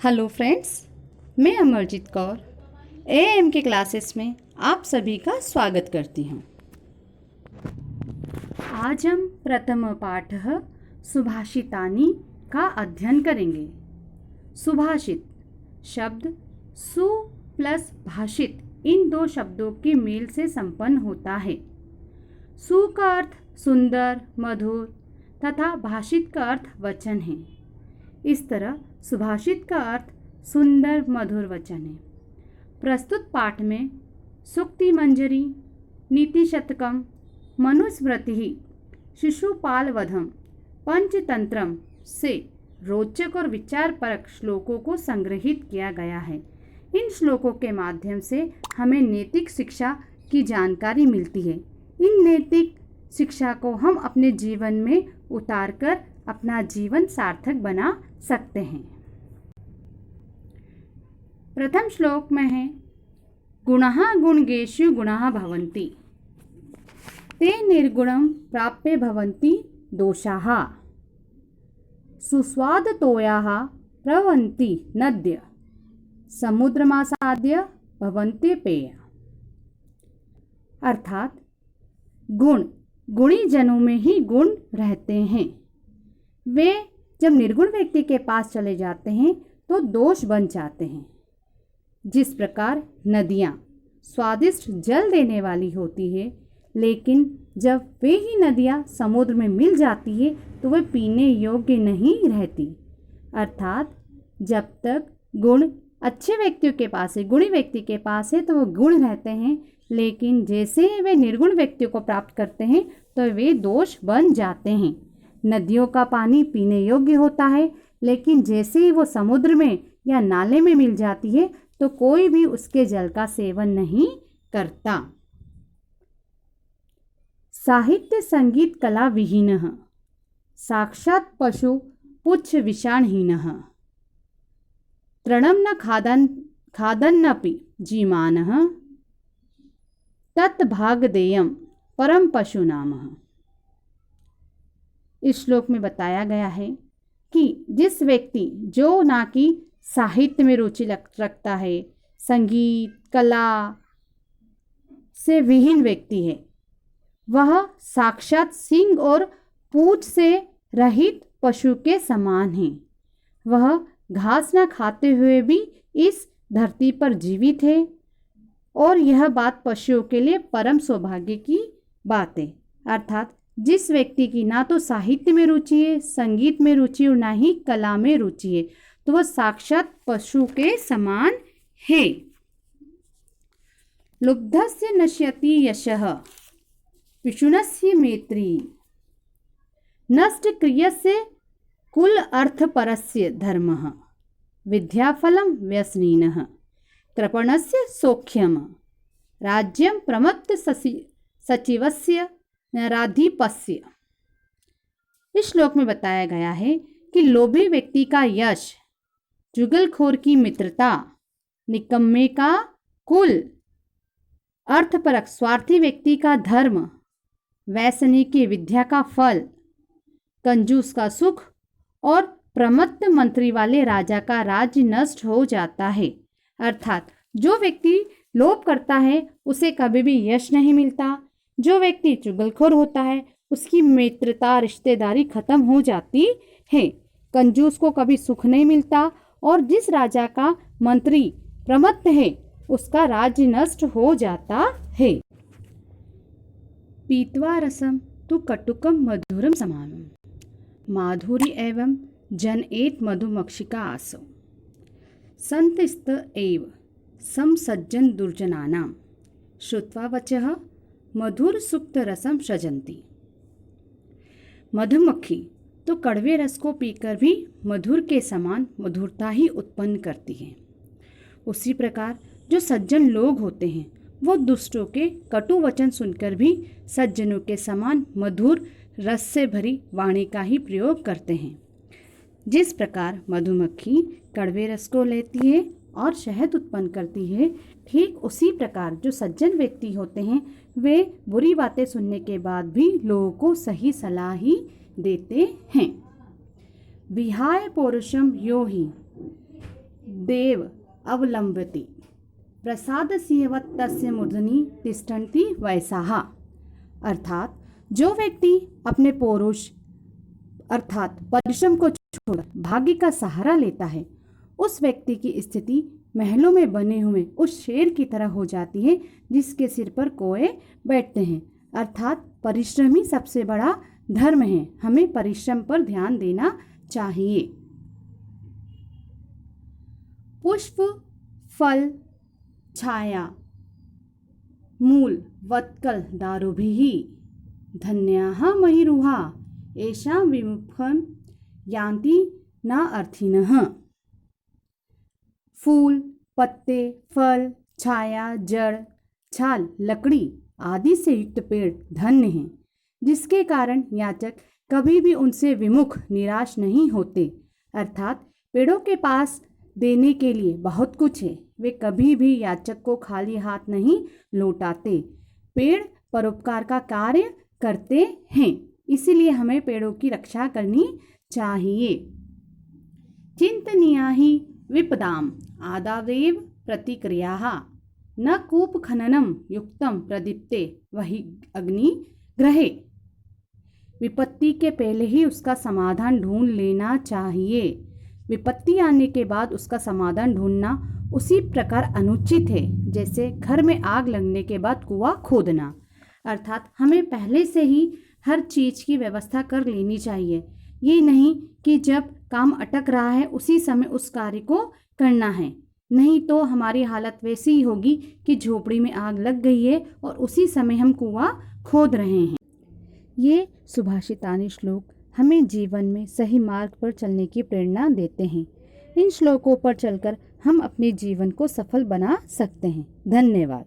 Hello friends, मैं Amarjeet Kaur am के classes में आप सभी का स्वागत करती हूँ। आज हम प्रथम पाठ सुभाषितानि का अध्ययन करेंगे। सुभाषित शब्द सु प्लस भाषित इन दो शब्दों के मेल से संपन्न होता है। सु का अर्थ सुंदर, मधुर तथा भाषित का अर्थ वचन है। इस तरह सुभाषित का अर्थ सुंदर मधुर वचन है। प्रस्तुत पाठ में सूक्ति मंजरी, नीति शतकम, मनुस्मृति, शिशुपाल वधम, पंचतंत्रम से रोचक और विचारपरक श्लोकों को संग्रहित किया गया है। इन श्लोकों के माध्यम से हमें नैतिक शिक्षा की जानकारी मिलती है। इन नैतिक शिक्षा को हम अपने जीवन में उतारकर अपना जीवन सार्थक बना सकते हैं। प्रथम श्लोक में है गुणः गुणगेषु गुणाः भवन्ति ते निर्गुणं प्राप्य भवन्ति दोषाः सुस्वादतोयाः प्रवन्ति नद्य समुद्रमासाद्य भवन्ति पेय। अर्थात गुणी जनों में ही गुण रहते हैं। वे जब निर्गुण व्यक्ति के पास चले जाते हैं तो दोष बन जाते हैं। जिस प्रकार नदियाँ स्वादिष्ट जल देने वाली होती है, लेकिन जब वे ही नदियाँ समुद्र में मिल जाती है तो वे पीने योग्य नहीं रहती। अर्थात जब तक गुण अच्छे व्यक्तियों के पास है, गुणी व्यक्ति के पास है तो वो गुण रहते हैं, लेकिन जैसे ही वे निर्गुण व्यक्तियों को प्राप्त करते हैं तो वे दोष बन जाते हैं। नदियों का पानी पीने योग्य होता है, लेकिन जैसे ही वो समुद्र में या नाले में मिल जाती है तो कोई भी उसके जल का सेवन नहीं करता। साहित्य संगीत कला विहीनः साक्षात् पशु पुच्छ विषाणहीनः तृणं न खादन्नपि जीमानः तत्भागदेयं परम पशु नामः। इस श्लोक में बताया गया है कि जिस व्यक्ति जो ना कि साहित्य में रुचि रखता है, संगीत कला से विहीन व्यक्ति है, वह साक्षात सींग और पूंछ से रहित पशु के समान है। वह घास न खाते हुए भी इस धरती पर जीवित है और यह बात पशुओं के लिए परम सौभाग्य की बात है। अर्थात जिस व्यक्ति की ना तो साहित्य में रुचि है, संगीत में रुचि और ना ही कला में रुचि है, तो वह साक्षात पशु के समान है। लुब्धस्य नश्यति यशः पिशुनस्य मैत्री नष्ट क्रियस्य कुल अर्थ परस्य धर्मः विद्याफलं व्यसनिनः कृपणस्य सौख्यम राज्यं प्रमत्त सचिवस्य राधिपस्य। इस श्लोक में बताया गया है कि लोभी व्यक्ति का यश, जुगलखोर की मित्रता, निकम्मे का कुल, अर्थपरक स्वार्थी व्यक्ति का धर्म, वैसनी की विद्या का फल, कंजूस का सुख और प्रमत्त मंत्री वाले राजा का राज्य नष्ट हो जाता है। अर्थात जो व्यक्ति लोभ करता है उसे कभी भी यश नहीं मिलता। जो व्यक्ति चुगलखोर होता है उसकी मित्रता रिश्तेदारी खत्म हो जाती है। कंजूस को कभी सुख नहीं मिलता और जिस राजा का मंत्री प्रमत्त है उसका राज्य नष्ट हो जाता है। पीत्वा रसम तु कटुकम मधुरम समानम माधुरी एवं जनएत मधुमक्षिका आसौ संतस्त एव समसज्जन दुर्जनानां श्रुत्वा वचः मधुर सुक्त रसम सृजन्ति। मधुमक्खी तो कड़वे रस को पीकर भी मधुर के समान मधुरता ही उत्पन्न करती है। उसी प्रकार जो सज्जन लोग होते हैं वो दुष्टों के कटु वचन सुनकर भी सज्जनों के समान मधुर रस से भरी वाणी का ही प्रयोग करते हैं। जिस प्रकार मधुमक्खी कड़वे रस को लेती है और शहद उत्पन्न करती है, ठीक उसी प्रकार जो सज्जन व्यक्ति होते हैं वे बुरी बातें सुनने के बाद भी लोगों को सही सलाह ही देते हैं। विहाय पौरुषम यो हि देव अवलंबति प्रसादस्यवत् तस्य मूर्धनि तिष्ठन्ति वैसाः। अर्थात जो व्यक्ति अपने पौरुष अर्थात परिश्रम को छोड़ भाग्य का सहारा लेता है, उस व्यक्ति की स्थिति महलों में बने हुए उस शेर की तरह हो जाती है जिसके सिर पर कोए बैठते हैं। अर्थात परिश्रम ही सबसे बड़ा धर्म है। हमें परिश्रम पर ध्यान देना चाहिए। पुष्प फल छाया मूल वत्कल दारुभिः धन्याः महिरुहा येषां विमुखं यान्ति न अर्थिनः। फूल, पत्ते, फल, छाया, जड़, छाल, लकड़ी आदि से युक्त पेड़ धन्य हैं, जिसके कारण याचक कभी भी उनसे विमुख निराश नहीं होते। अर्थात पेड़ों के पास देने के लिए बहुत कुछ है, वे कभी भी याचक को खाली हाथ नहीं लौटाते। पेड़ परोपकार का कार्य करते हैं, इसीलिए हमें पेड़ों की रक्षा करनी चाहिए। चिंतनीया ही विपदाम आदावेव प्रतिक्रियाः न कूप खननम युक्तम प्रदीप्ते वही अग्नि ग्रहे। विपत्ति के पहले ही उसका समाधान ढूंढ लेना चाहिए। विपत्ति आने के बाद उसका समाधान ढूंढना उसी प्रकार अनुचित है जैसे घर में आग लगने के बाद कुआं खोदना। अर्थात हमें पहले से ही हर चीज़ की व्यवस्था कर लेनी चाहिए। ये नहीं कि जब काम अटक रहा है उसी समय उस कार्य को करना है, नहीं तो हमारी हालत वैसी ही होगी कि झोपड़ी में आग लग गई है और उसी समय हम कुआं खोद रहे हैं। ये सुभाषितानि श्लोक हमें जीवन में सही मार्ग पर चलने की प्रेरणा देते हैं। इन श्लोकों पर चलकर हम अपने जीवन को सफल बना सकते हैं। धन्यवाद।